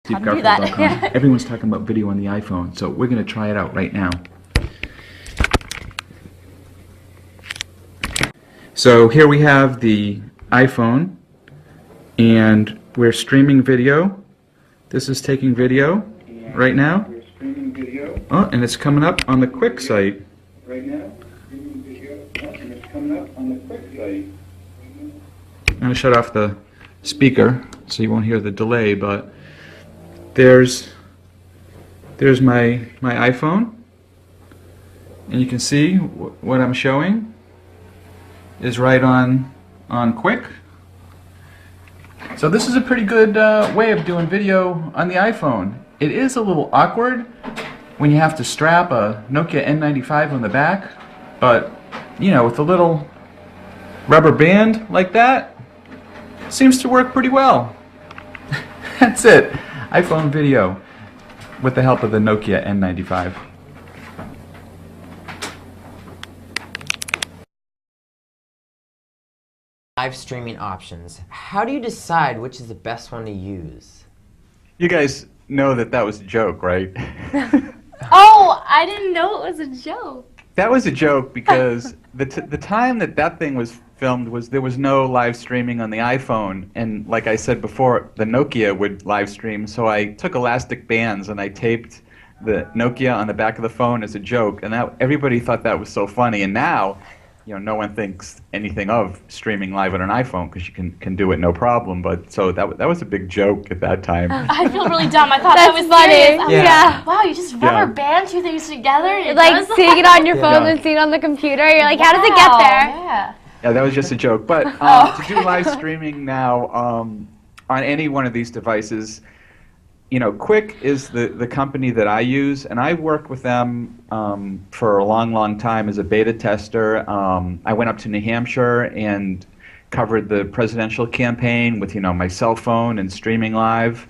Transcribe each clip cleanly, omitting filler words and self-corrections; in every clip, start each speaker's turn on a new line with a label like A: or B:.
A: stevegarfield.com. Everyone's talking about video on the iPhone, so we're going to try it out right now. So here we have the iPhone, and we're streaming video. This is taking video right now. Oh, and it's coming up on the Quick site. Right now, streaming video, and it's coming up on the Quick site. I'm going to shut off the speaker so you won't hear the delay, but there's my iPhone, and you can see what I'm showing is right on Quick. So this is a pretty good way of doing video on the iPhone. It is a little awkward when you have to strap a Nokia N95 on the back, but you know, with a little rubber band like that, it seems to work pretty well. That's it. iPhone video with the help of the Nokia N95.
B: Live streaming options. How do you decide which is the best one to use?
A: You guys know that was a joke, right?
C: Oh, I didn't know it was a joke.
A: That was a joke because the time that thing was filmed there was no live streaming on the iPhone, and like I said before, the Nokia would live stream, so I took elastic bands and I taped the Nokia on the back of the phone as a joke, and everybody thought that was so funny. And now, you know, no one thinks anything of streaming live on an iPhone because you can do it no problem. But so that was a big joke at that time.
C: I feel really dumb. I thought that was funny.
A: Yeah.
C: Wow, you just rubber band two things together. And
D: like seeing it on your phone and seeing it on the computer. You're like, how does it get there?
A: Yeah, that was just a joke. But to do live streaming now on any one of these devices, you know, Quick is the company that I use, and I worked with them for a long time as a beta tester. I went up to New Hampshire and covered the presidential campaign with, you know, my cell phone and streaming live.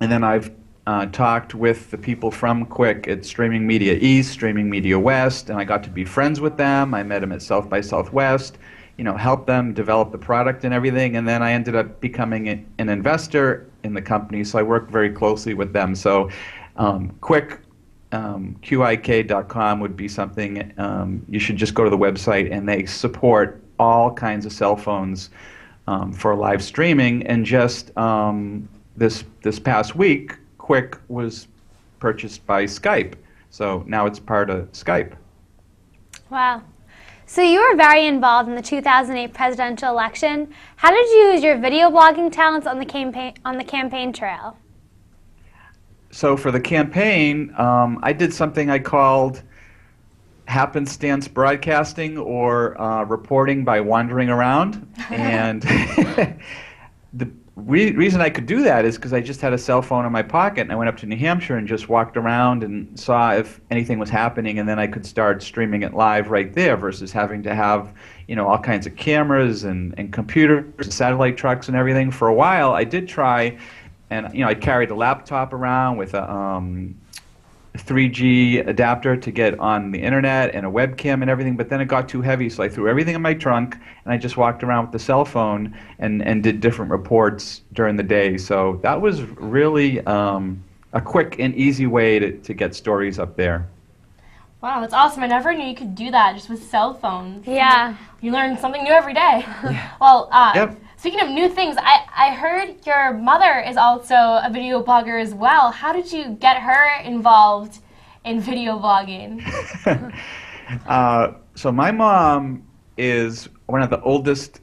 A: And then I've talked with the people from Quick at Streaming Media East, Streaming Media West, and I got to be friends with them. I met them at South by Southwest, you know, helped them develop the product and everything, and then I ended up becoming an investor in the company, so I worked very closely with them. So Quick, QIK.com would be something you should just go to the website, and they support all kinds of cell phones for live streaming. And just this past week, Quick was purchased by Skype, so now it's part of Skype.
D: Wow. So you were very involved in the 2008 presidential election. How did you use your video blogging talents on the campaign trail?
A: So for the campaign, I did something I called happenstance broadcasting, or reporting by wandering around. And the reason I could do that is because I just had a cell phone in my pocket, and I went up to New Hampshire and just walked around and saw if anything was happening, and then I could start streaming it live right there versus having to have, you know, all kinds of cameras and computers and satellite trucks and everything. For a while I did try, and you know, I carried a laptop around with a 3G adapter to get on the internet and a webcam and everything, but then it got too heavy, so I threw everything in my trunk and I just walked around with the cell phone and did different reports during the day. So that was really a quick and easy way to get stories up there.
C: Wow, that's awesome. I never knew you could do that just with cell phones.
D: Yeah.
C: You learn something new every day.
A: Yeah.
C: Well,
A: yep.
C: Speaking of new things, I heard your mother is also a video blogger as well. How did you get her involved in video blogging?
A: So my mom is one of the oldest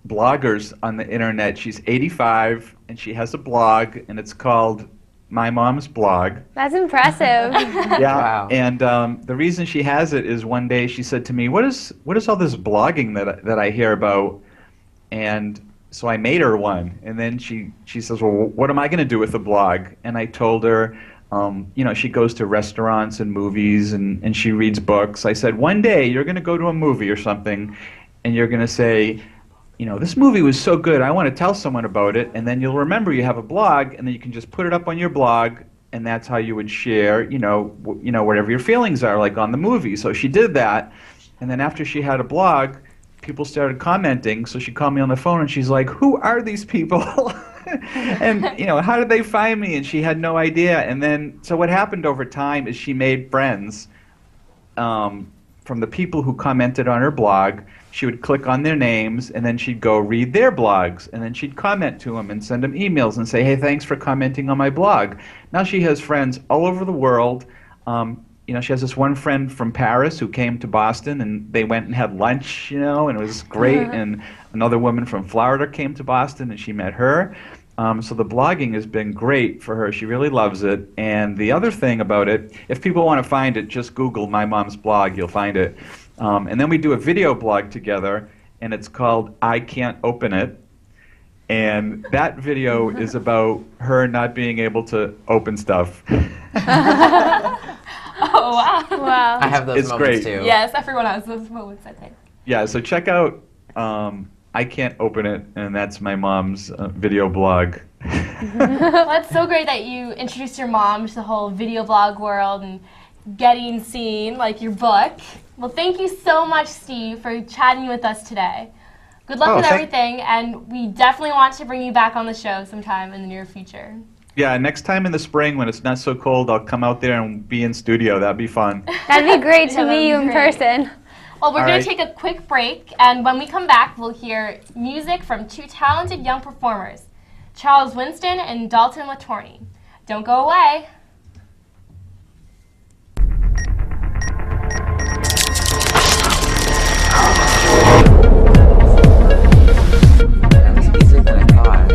A: bloggers on the internet. She's 85, and she has a blog, and it's called My Mom's Blog.
D: That's impressive.
A: Yeah,
B: wow.
A: And the reason she has it is one day she said to me, what is all this blogging that I hear about? And so I made her one, and then she says, well, what am I going to do with a blog? And I told her, you know, she goes to restaurants and movies, and she reads books. I said, one day you're going to go to a movie or something, and you're going to say, you know, this movie was so good, I want to tell someone about it, and then you'll remember you have a blog, and then you can just put it up on your blog, and that's how you would share, you know, whatever your feelings are, like on the movie. So she did that, and then after she had a blog, people started commenting. So she called me on the phone and she's like, "Who are these people?" And how did they find me? And she had no idea. And then, so what happened over time is she made friends from the people who commented on her blog. She would click on their names, and then she'd go read their blogs, and then she'd comment to them and send them emails and say, "Hey, thanks for commenting on my blog." Now she has friends all over the world. She has this one friend from Paris who came to Boston, and they went and had lunch, and it was great. And another woman from Florida came to Boston, and she met her. So the blogging has been great for her. She really loves it. And the other thing about it, if people want to find it, just Google My Mom's Blog. You'll find it. And then we do a video blog together, and it's called I Can't Open It. And that video is about her not being able to open stuff.
C: Oh, wow.
D: Wow.
B: I have those
A: It's
B: moments
A: great.
B: too.
C: Yes, everyone has those moments, I think.
A: Yeah, so check out I Can't Open It, and that's my mom's video blog.
C: Well, it's so great that you introduced your mom to the whole video blog world and getting seen, like your book. Well, thank you so much, Steve, for chatting with us today. Good luck with everything, and we definitely want to bring you back on the show sometime in the near future.
A: Yeah, next time in the spring when it's not so cold, I'll come out there and be in studio. That'd be fun.
D: That'd be great to
C: Yeah, that'd
D: meet
C: be
D: you in
C: great.
D: person.
C: Well, we're
A: All
C: going
A: right.
C: to take a quick break, and when we come back, we'll hear music from two talented young performers, Charles Winston and Dalton Letorney. Don't go away.
B: That was easier than I thought.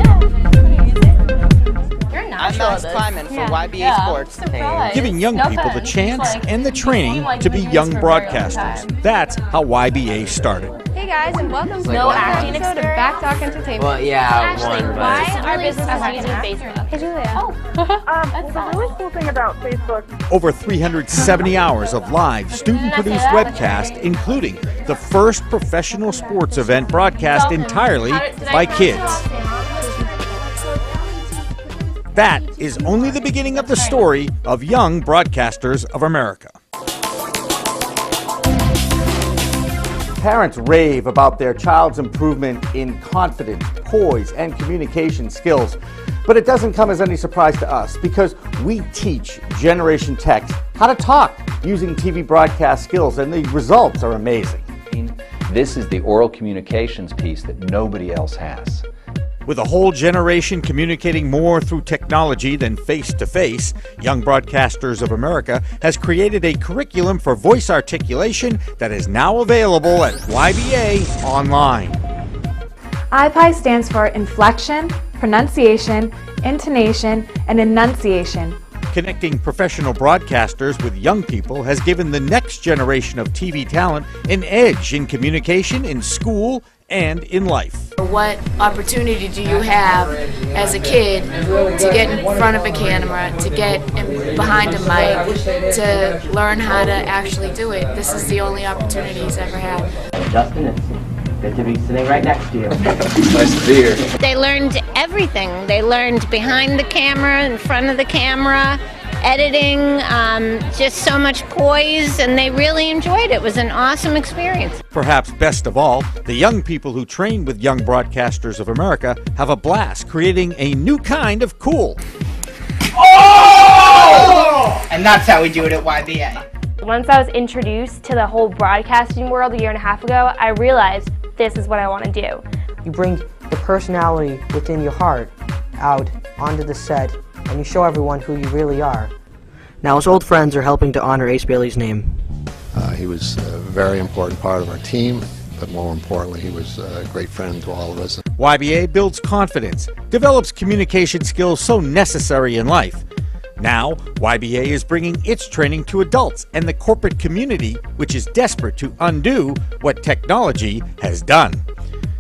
C: You're
E: I'm
C: natural
E: Max
C: at this.
E: Kleiman for
D: Yeah.
E: YBA Sports.
C: Surprised.
F: Giving young
C: No
F: people the
C: offense.
F: chance
C: Like,
F: and the
C: you
F: training
C: seem like
F: to
C: you've
F: be
C: been doing
F: young
C: this for a very long
F: broadcasters.
C: time.
F: That's how YBA started.
G: Hey guys, and welcome to
B: like
C: No
B: what?
C: acting
G: episode of
C: experience?
G: Back Talk Entertainment.
B: Well, yeah, one,
G: why
B: but
G: our business is
C: Okay.
G: using Facebook?
D: Hey, Julia.
C: Oh,
H: The really cool thing about Facebook,
F: Over 370 hours of live student-produced webcast, including the first professional sports event broadcast
C: Dalton,
F: entirely
C: how did I
F: by
C: pronounce
F: kids.
C: it?
F: That is only the beginning of the story of Young Broadcasters of America.
I: Parents rave about their child's improvement in confidence, poise, and communication skills. But it doesn't come as any surprise to us because we teach Generation Tech how to talk using TV broadcast skills, and the results are amazing.
J: This is the oral communications piece that nobody else has.
F: With a whole generation communicating more through technology than face-to-face, Young Broadcasters of America has created a curriculum for voice articulation that is now available at YBA Online.
K: IPI stands for inflection, pronunciation, intonation, and enunciation.
F: Connecting professional broadcasters with young people has given the next generation of TV talent an edge in communication in school and in life.
L: What opportunity do you have as a kid to get in front of a camera, to get behind a mic, to learn how to actually do it? This is the only opportunity he's ever had.
B: Justin, it's good to be sitting right next to you.
J: Nice to be here.
M: They learned everything. They learned behind the camera, in front of the camera, editing, just so much poise, and they really enjoyed it. It was an awesome experience.
F: Perhaps best of all, the young people who train with Young Broadcasters of America have a blast creating a new kind of cool.
E: And that's how we do it at YBA.
G: Once I was introduced to the whole broadcasting world a year and a half ago, I realized this is what I want to do.
E: You bring the personality within your heart out onto the set, and you show everyone who you really are. Now, his old friends are helping to honor Ace Bailey's name.
N: He was a very important part of our team, but more importantly, he was a great friend to all of us.
F: YBA builds confidence, develops communication skills so necessary in life. Now, YBA is bringing its training to adults and the corporate community, which is desperate to undo what technology has done.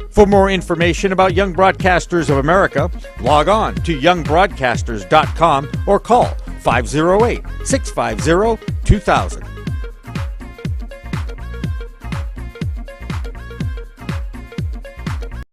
F: For more information about Young Broadcasters of America, log on to youngbroadcasters.com or call 508-650-2000.